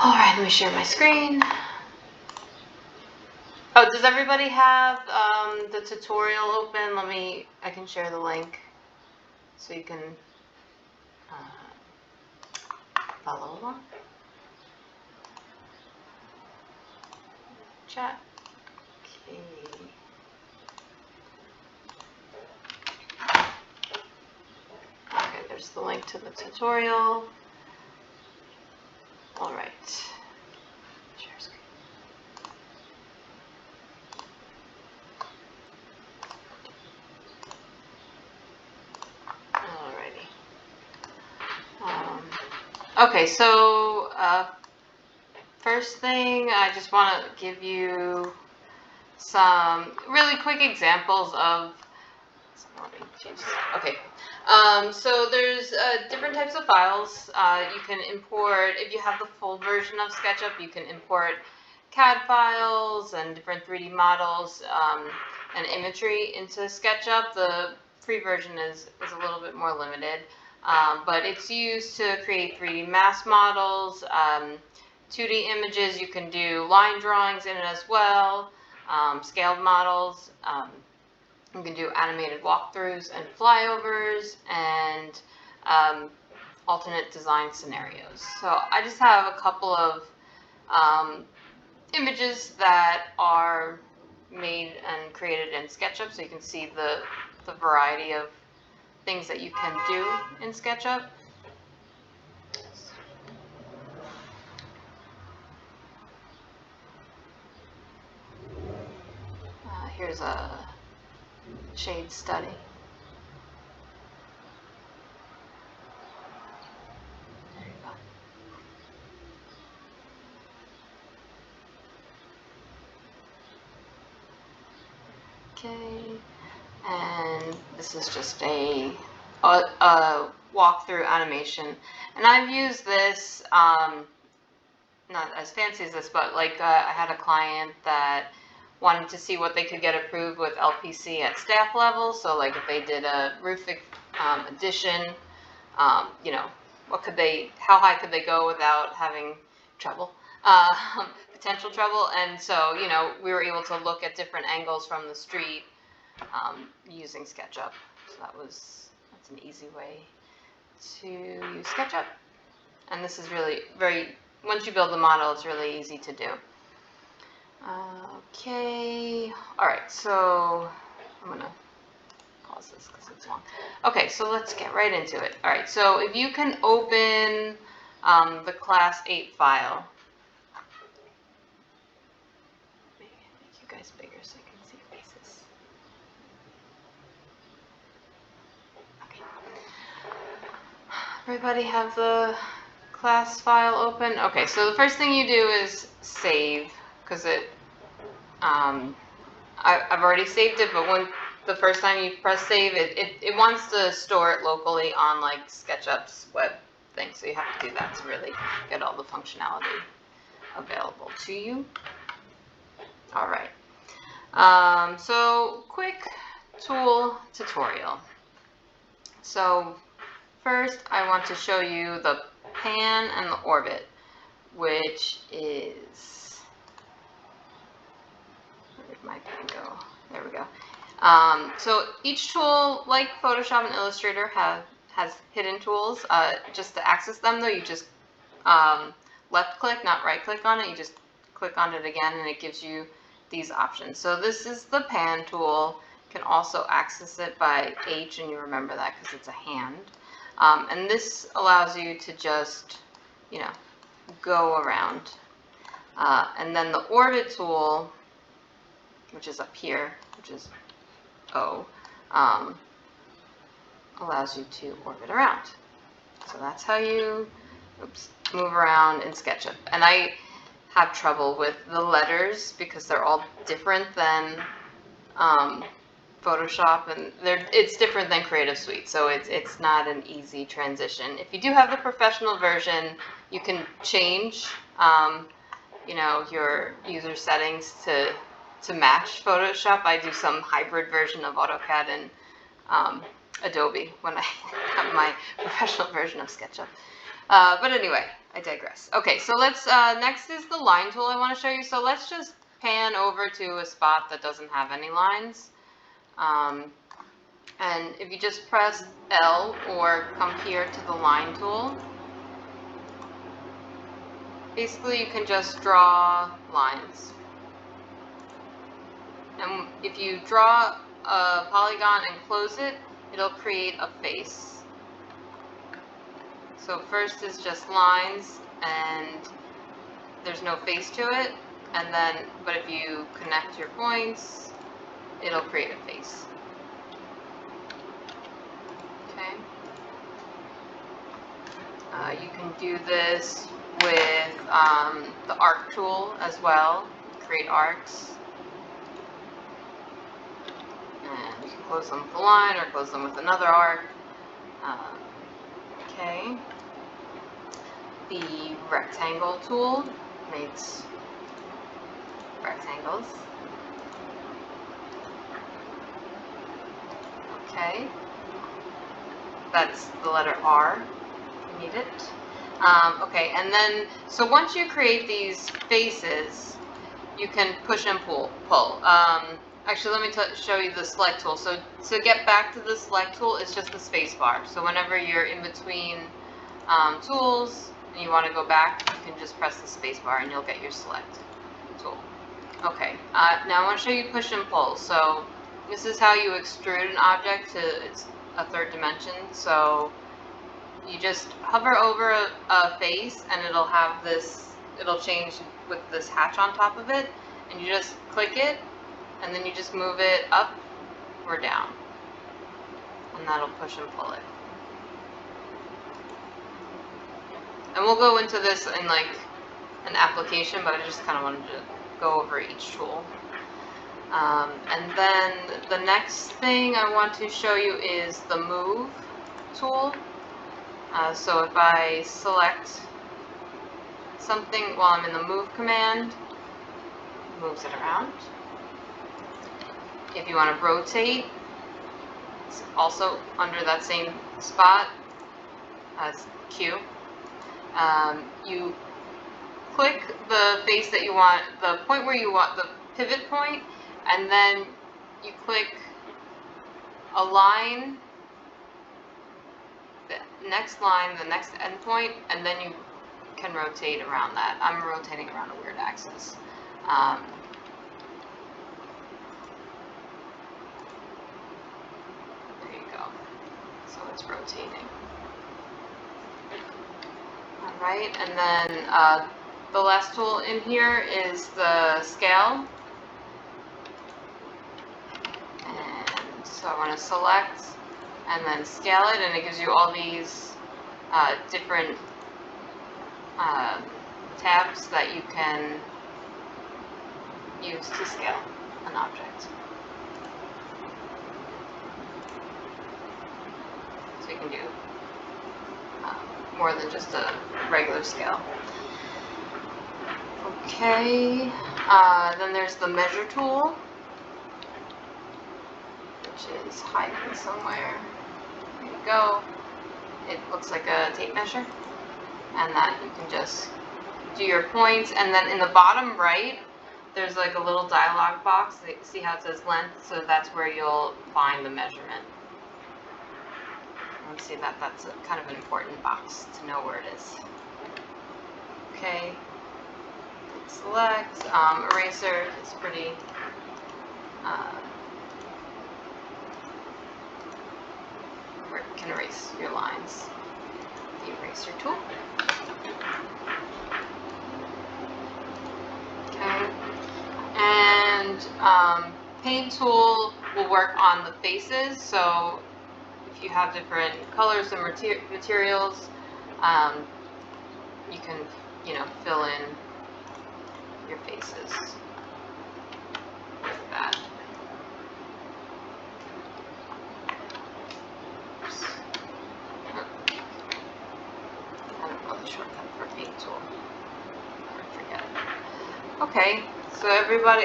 Alright, let me share my screen. Oh, does everybody have the tutorial open? I can share the link so you can follow along. Chat. Okay. Okay, there's the link to the tutorial. Alright. Share screen. Alrighty. Okay, so first thing, I just want to give you some really quick examples of. Okay, so there's different types of files. You can import, if you have the full version of SketchUp, you can import CAD files and different 3D models and imagery into SketchUp. The free version is a little bit more limited, but it's used to create 3D mass models, 2D images. You can do line drawings in it as well, scaled models. You can do animated walkthroughs and flyovers and alternate design scenarios. So I just have a couple of images that are made and created in SketchUp, so you can see the variety of things that you can do in SketchUp. Here's a shade study. There you go. Okay, and this is just a walkthrough animation, and I've used this not as fancy as this, but like I had a client that wanted to see what they could get approved with LPC at staff level. So like if they did a roof addition, you know, how high could they go without having trouble, potential trouble? And so, you know, we were able to look at different angles from the street using SketchUp. So that's an easy way to use SketchUp. And this is really once you build the model, it's really easy to do. Okay, alright, so I'm going to pause this because it's long. Okay, so let's get right into it. Alright, so if you can open the Class 8 file. Make you guys bigger so I can see faces. Okay. Everybody have the class file open? Okay, so the first thing you do is save, because I've already saved it, but when the first time you press save, it wants to store it locally on like SketchUp's web thing, so you have to do that to really get all the functionality available to you. All right, so quick tool tutorial. So first I want to show you the pan and the orbit, which is, where did my pan go? There we go. So each tool, like Photoshop and Illustrator, has hidden tools. Just to access them, though, you just left click, not right click on it. You just click on it again, and it gives you these options. So this is the pan tool. You can also access it by H, and you remember that because it's a hand. And this allows you to just, you know, go around. And then the orbit tool, which is up here, which is O, allows you to orbit around. So that's how you move around in SketchUp. And I have trouble with the letters because they're all different than Photoshop, and it's different than Creative Suite, so it's not an easy transition. If you do have the professional version, you can change you know, your user settings to match Photoshop. I do some hybrid version of AutoCAD and Adobe when I have my professional version of SketchUp. But anyway, I digress. Okay, so let's, next is the line tool I want to show you. So let's just pan over to a spot that doesn't have any lines. And if you just press L or come here to the line tool, basically you can just draw lines. And if you draw a polygon and close it, it'll create a face. So first is just lines and there's no face to it, and then, but if you connect your points, it'll create a face. Okay. You can do this with the arc tool as well, create arcs. And you can close them with a line or close them with another arc. Okay. The rectangle tool makes rectangles. Okay. That's the letter R. You need it. Okay, and then, so once you create these faces, you can push and pull. Actually, let me show you the select tool. So to get back to the select tool, it's just the space bar. So whenever you're in between tools and you want to go back, you can just press the space bar and you'll get your select tool. Okay, now I want to show you push and pull. So this is how you extrude an object to a third dimension. So you just hover over a face and it'll have this, it'll change with this hatch on top of it, and you just click it and then you just move it up or down and that'll push and pull it. And we'll go into this in like an application, but I just kind of wanted to go over each tool. And then the next thing I want to show you is the move tool. So if I select something while I'm in the move command, it moves it around. If you want to rotate, it's also under that same spot as Q. You click the face that you want, the point where you want, the pivot point, and then you click align the next line, the next endpoint, and then you can rotate around that. I'm rotating around a weird axis. There you go. So it's rotating. Alright, and then the last tool in here is the scale. And so I want to select and then scale it, and it gives you all these different tabs that you can use to scale an object. So you can do more than just a regular scale. Okay, then there's the measure tool, which is hiding somewhere. There you go. It looks like a tape measure, and that you can just do your points, and then in the bottom right there's like a little dialog box. See how it says length? So that's where you'll find the measurement. And see that that's a kind of an important box to know where it is. Okay, select, eraser is pretty where you can erase your lines. The eraser tool. Okay, and paint tool will work on the faces. So if you have different colors and materials, you can, fill in your faces with that. Oops. I don't know the shortcut for paint tool. I forget it. Okay, so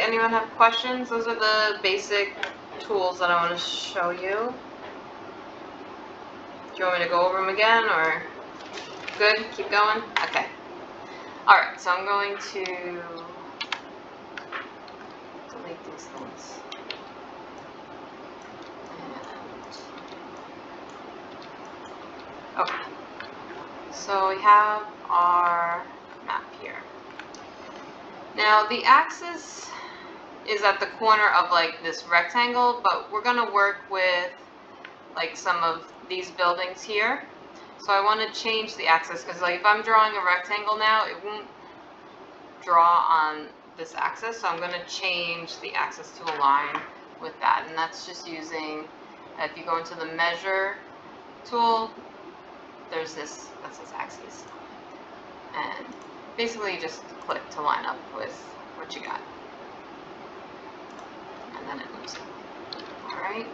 anyone have questions? Those are the basic tools that I want to show you. Do you want me to go over them again, or? Good? Keep going? Okay. Alright, so I'm going to delete these things. And, okay. So we have our map here. Now the axis is at the corner of like this rectangle, but we're going to work with like some of these buildings here. So I want to change the axis because like if I'm drawing a rectangle now, it won't draw on this axis. So I'm going to change the axis to align with that. And that's just using, if you go into the measure tool, there's this, that's this axis. And basically you just click to line up with what you got. And then it moves it. Alright.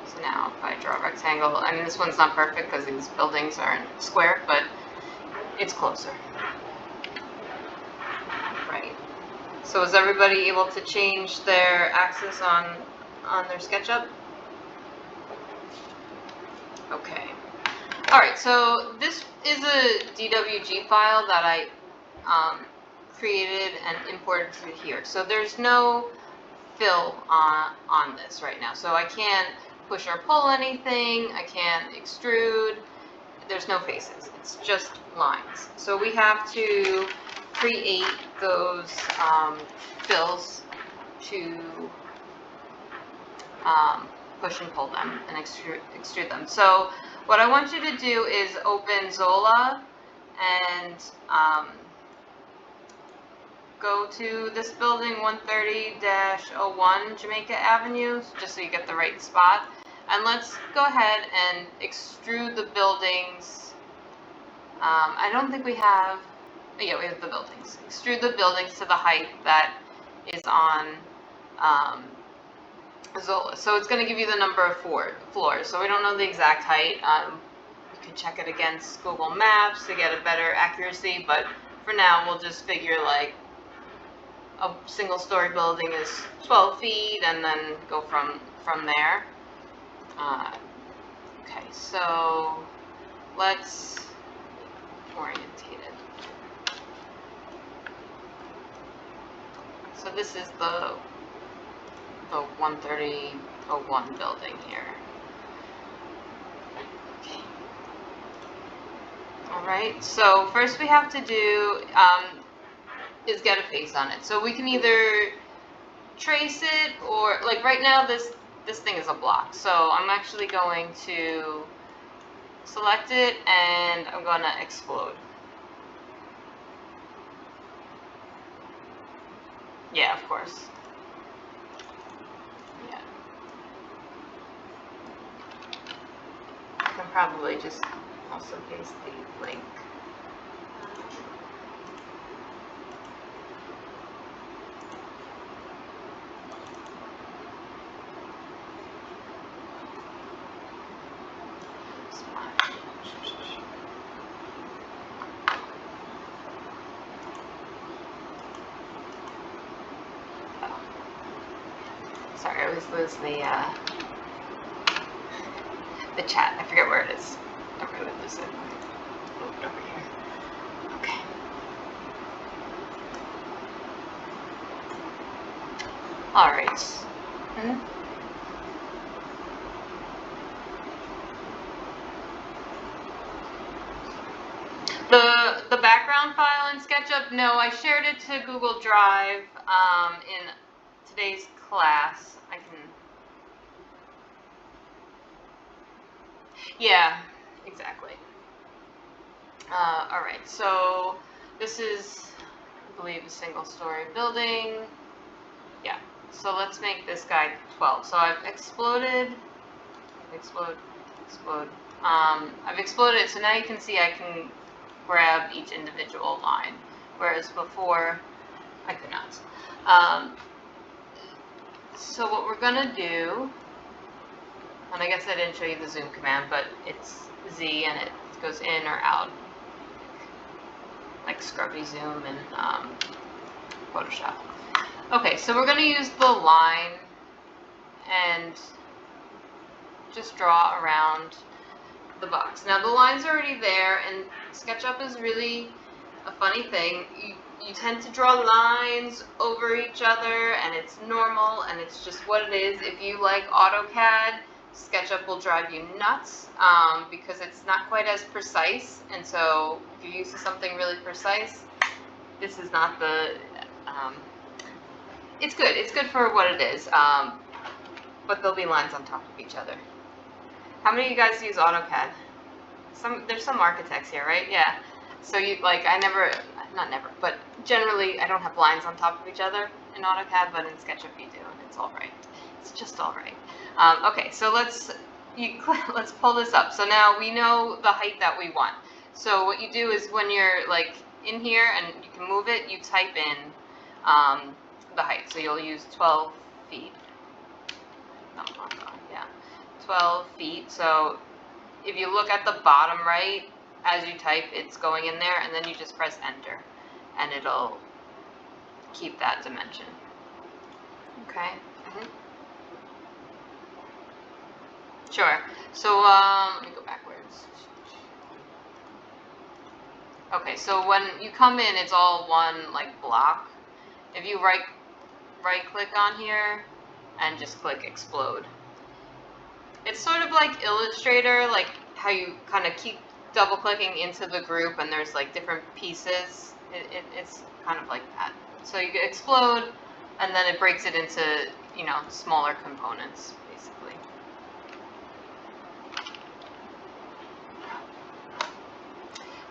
So now if I draw a rectangle, I mean this one's not perfect because these buildings aren't square, but it's closer. Right. So is everybody able to change their axis on their SketchUp? Okay. Alright, so this is a DWG file that I created and imported to here. So there's no fill on this right now. So I can't push or pull anything, I can't extrude, there's no faces, it's just lines. So we have to create those fills to push and pull them and extrude them. So what I want you to do is open Zola and go to this building 130-01 Jamaica Avenue, just so you get the right spot. And let's go ahead and extrude the buildings. I don't think we have, yeah, we have the buildings. Extrude the buildings to the height that is on Zola. So it's going to give you the number of floors. So we don't know the exact height. You can check it against Google Maps to get a better accuracy, but for now we'll just figure like a single-story building is 12 feet and then go from there. Okay, so let's orientate it. So this is the 130-01 building here. Okay. Alright, so first we have to do is get a face on it. So we can either trace it or, like right now this thing is a block. So I'm actually going to select it and I'm going to explode. Yeah, of course. Yeah. I can probably just also paste the link. Sorry, I always lose the chat. I forget where it is. I really lose it. Move it over here. Okay. All right. The background file in SketchUp, no, I shared it to Google Drive in today's class. I can. Yeah, exactly. All right, so this is, I believe, a single-story building. Yeah. So let's make this guy 12. So I've exploded. Explode. I've exploded it, so now you can see I can grab each individual line, whereas before I could not. So what we're gonna do, and I guess I didn't show you the zoom command, but it's Z and it goes in or out, like scrubby zoom in Photoshop. Okay, so we're gonna use the line and just draw around the box. Now the line's already there, and SketchUp is really a funny thing. You tend to draw lines over each other, and it's normal, and it's just what it is. If you like AutoCAD, SketchUp will drive you nuts because it's not quite as precise, and so if you're used to something really precise, this is not the, it's good. It's good for what it is, but there'll be lines on top of each other. How many of you guys use AutoCAD? There's some architects here, right? Yeah. So not never, but generally I don't have lines on top of each other in AutoCAD, but in SketchUp you do, and it's all right. It's just all right. Okay, so let's pull this up. So now we know the height that we want. So what you do is when you're like in here and you can move it, you type in the height. So you'll use 12 feet. Oh my God, yeah, 12 feet. So if you look at the bottom right, as you type, it's going in there, and then you just press enter, and it'll keep that dimension. Okay. Sure. So let me go backwards. Okay, so when you come in, it's all one like block. If you right click on here and just click explode, it's sort of like Illustrator, like how you kind of keep double clicking into the group and there's like different pieces. It's kind of like that. So you explode, and then it breaks it into, you know, smaller components basically.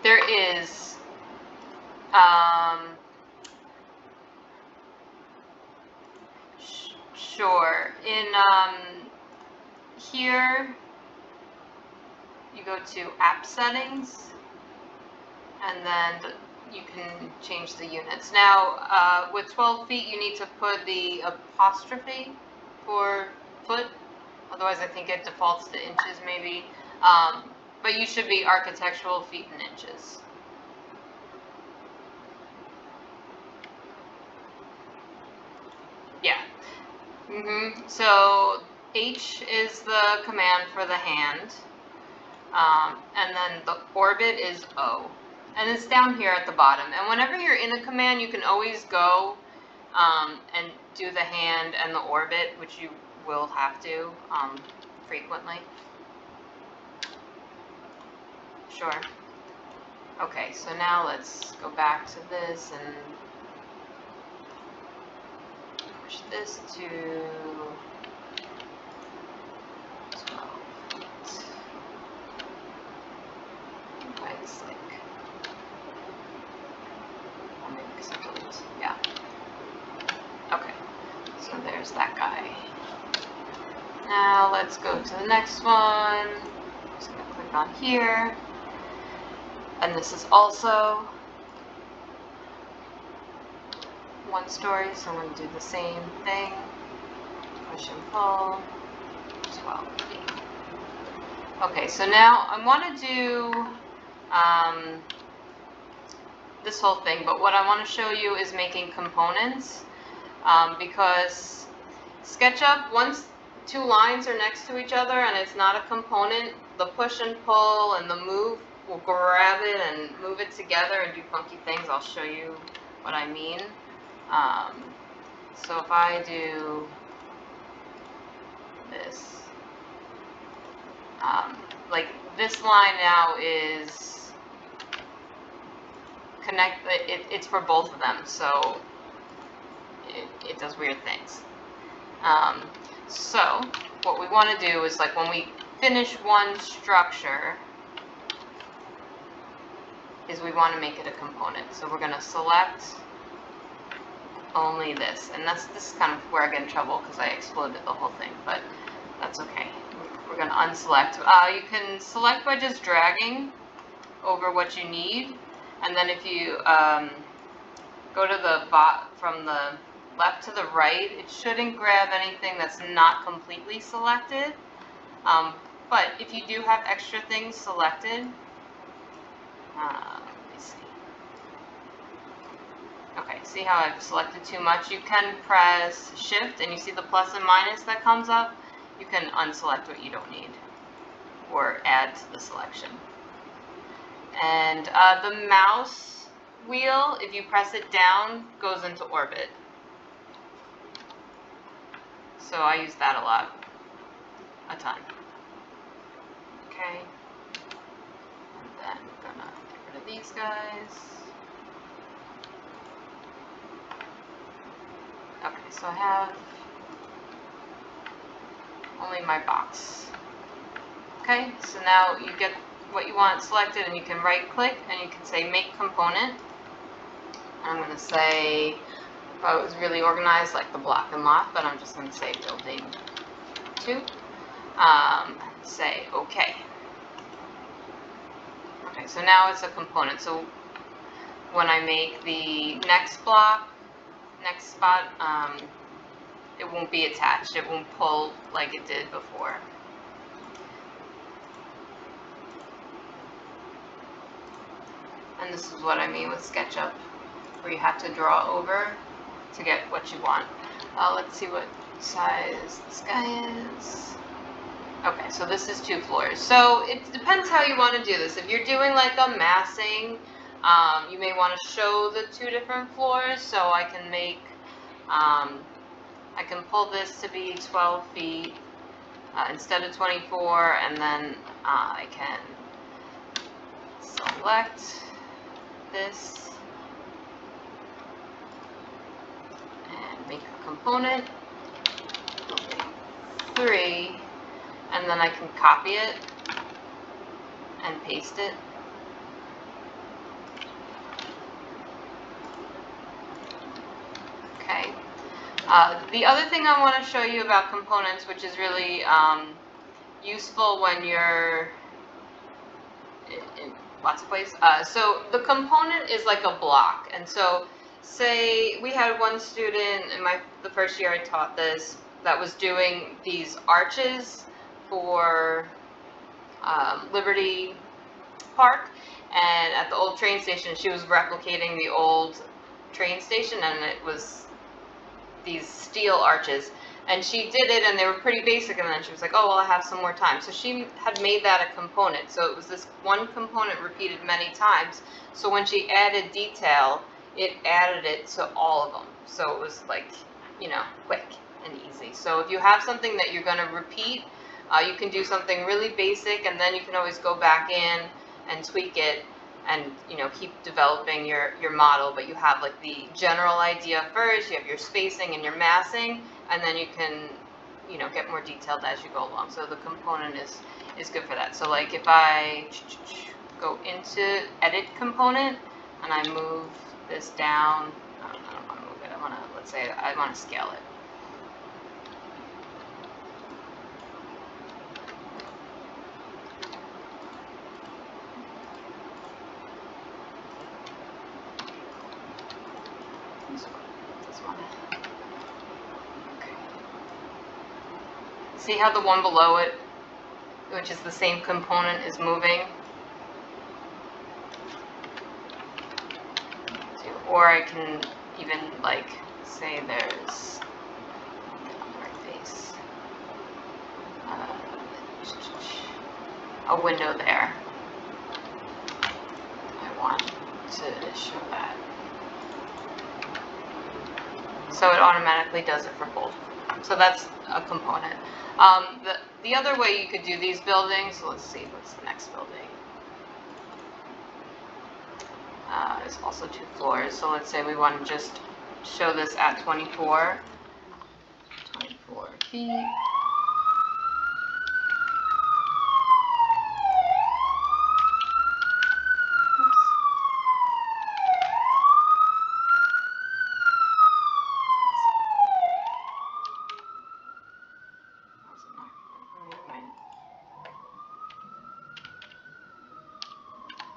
There is sure, in here you go to app settings, and then you can change the units. Now with 12 feet you need to put the apostrophe for foot, otherwise I think it defaults to inches maybe, but you should be architectural feet and inches. Yeah. So H is the command for the hand, and then the orbit is O, and it's down here at the bottom. And whenever you're in a command, you can always go and do the hand and the orbit, which you will have to frequently. Sure. Okay, so now let's go back to this and push this to 12 feet. It's like, yeah. Okay, so there's that guy. Now let's go to the next one. I'm just gonna click on here. And this is also one story, so I'm going to do the same thing. Push and pull, 12 feet. Okay, so now I want to do this whole thing, but what I want to show you is making components, because SketchUp, once two lines are next to each other and it's not a component, the push and pull and the move will grab it and move it together and do funky things. I'll show you what I mean. So if I do this, like this line now is it's for both of them, so it does weird things. So what we want to do is, like, when we finish one structure, is we want to make it a component. So we're going to select only this, and this is kind of where I get in trouble because I exploded the whole thing, but that's okay. We're going to unselect. You can select by just dragging over what you need, and then if you go to the from the left to the right, it shouldn't grab anything that's not completely selected. But if you do have extra things selected, let me see. Okay, see how I've selected too much? You can press Shift, and you see the plus and minus that comes up. You can unselect what you don't need. or add to the selection. And the mouse wheel, if you press it down, goes into orbit. So I use that a lot, a ton. Okay. And then I'm gonna get rid of these guys. Okay, so I have only my box. Okay, so now you get what you want selected, and you can right click and you can say make component. I'm going to say, if I was really organized like the block and lot, but I'm just going to say building 2. Say OK. Okay, so now it's a component. So when I make the next block, next spot, it won't be attached. It won't pull like it did before. And this is what I mean with SketchUp, where you have to draw over to get what you want. Let's see what size this guy is. Okay, so this is 2 floors. So it depends how you want to do this. If you're doing like a massing, you may want to show the 2 different floors. So I can make, I can pull this to be 12 feet instead of 24, and then I can select this and make a component, building 3, and then I can copy it and paste it. Okay. The other thing I want to show you about components, which is really useful when you're in lots of places. So the component is like a block, and so say we had one student in the first year I taught this that was doing these arches for Liberty Park, and at the old train station she was replicating the old train station, and it was these steel arches. And she did it, and they were pretty basic, and then she was like, oh, well, I have some more time. So she had made that a component. So it was this one component repeated many times. So when she added detail, it added it to all of them. So it was like, you know, quick and easy. So if you have something that you're going to repeat, you can do something really basic, and then you can always go back in and tweak it and, you know, keep developing your model. But you have like the general idea first, you have your spacing and your massing, and then you can, you know, get more detailed as you go along. So the component is good for that. So like if I go into edit component and I move this down, I don't want to move it, I want to, let's say I want to scale it. See how the one below it, which is the same component, is moving? Or I can even like say there's right face, a window there. I want to show that. So it automatically does it for both. So that's a component. The other way you could do these buildings, so let's see, what's the next building? It's also 2 floors. So let's say we want to just show this at 24 feet.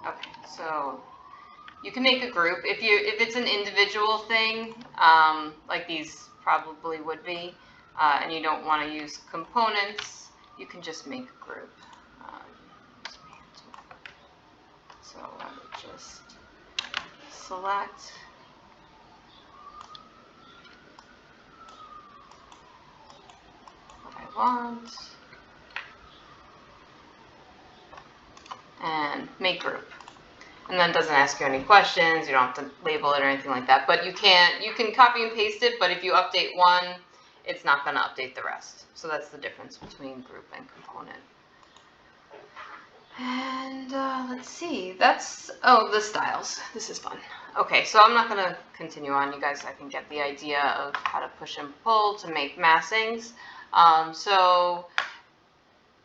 Okay, so you can make a group. If it's an individual thing, like these probably would be, and you don't want to use components, you can just make a group. So I would just select what I want. and make group. And then it doesn't ask you any questions, you don't have to label it or anything like that. But you can copy and paste it, but if you update one, it's not going to update the rest. So that's the difference between group and component. And let's see, oh, the styles. This is fun. Okay, so I'm not going to continue on. You guys, I think, get the idea of how to push and pull to make massings. So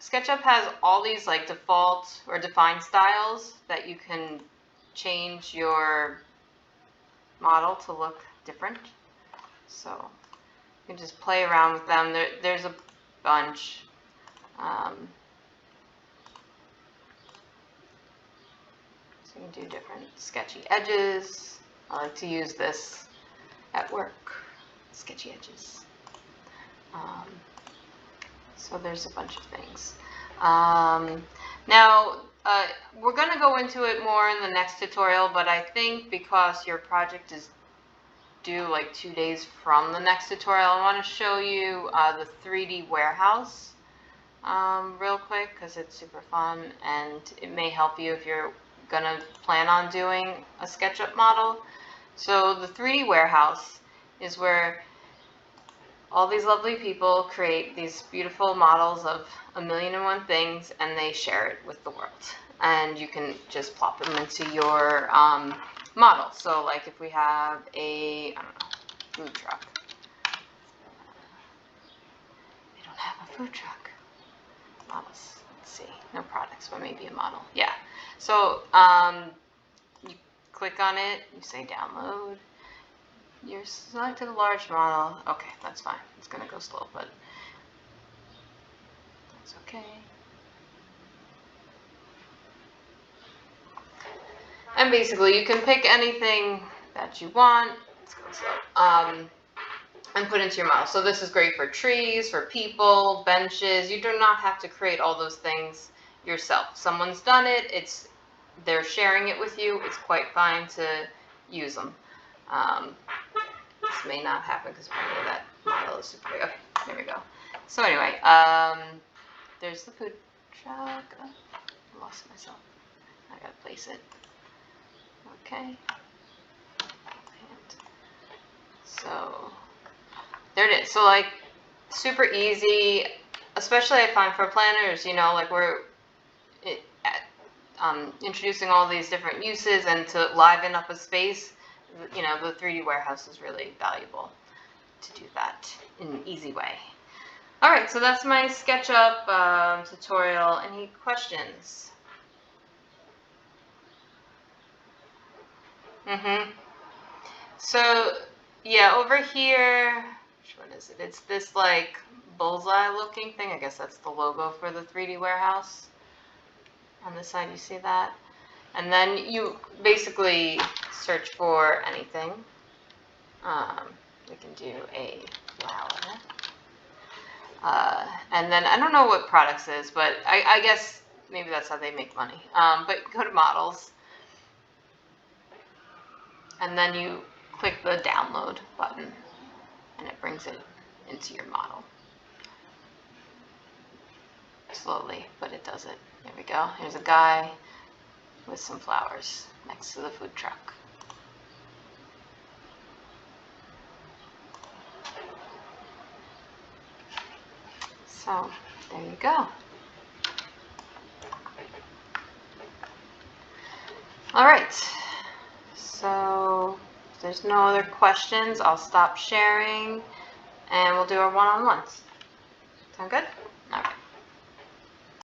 SketchUp has all these like default or defined styles that you can change your model to look different. So you can just play around with them. There's a bunch. So you can do different sketchy edges. I like to use this at work, sketchy edges. So there's a bunch of things. Now, we're going to go into it more in the next tutorial, but I think because your project is due like 2 days from the next tutorial, I want to show you the 3D warehouse real quick because it's super fun and it may help you if you're going to plan on doing a SketchUp model. So the 3D warehouse is where all these lovely people create these beautiful models of 1,000,001 things and they share it with the world. And you can just plop them into your model. So like if we have a, I don't know, food truck. They don't have a food truck. Models, let's see, no products, but maybe a model. Yeah, so you click on it, you say download. You're selected a large model. Okay, that's fine. It's going to go slow, but that's okay. And basically, you can pick anything that you want. Let's go slow. And put into your model. So this is great for trees, for people, benches. You do not have to create all those things yourself. Someone's done it. They're sharing it with you. It's quite fine to use them. This may not happen because apparently that model is super big. Okay, there we go. So anyway, there's the food truck. Oh, I lost myself. I gotta place it. Okay. So there it is. So like super easy, especially I find for planners, you know, like we're introducing all these different uses and to liven up a space, you know, the 3D warehouse is really valuable to do that in an easy way. All right, so that's my SketchUp tutorial. Any questions? So yeah, over here, which one is it? It's this like bullseye looking thing. I guess that's the logo for the 3D warehouse. On this side, you see that? And then you basically search for anything. We can do a flower. And then I don't know what products is, but I guess maybe that's how they make money. But go to models. And then you click the download button and it brings it into your model. Slowly, but it does it. There we go. Here's a guy with some flowers next to the food truck. So there you go. All right. So if there's no other questions, I'll stop sharing and we'll do our one-on-ones. Sound good?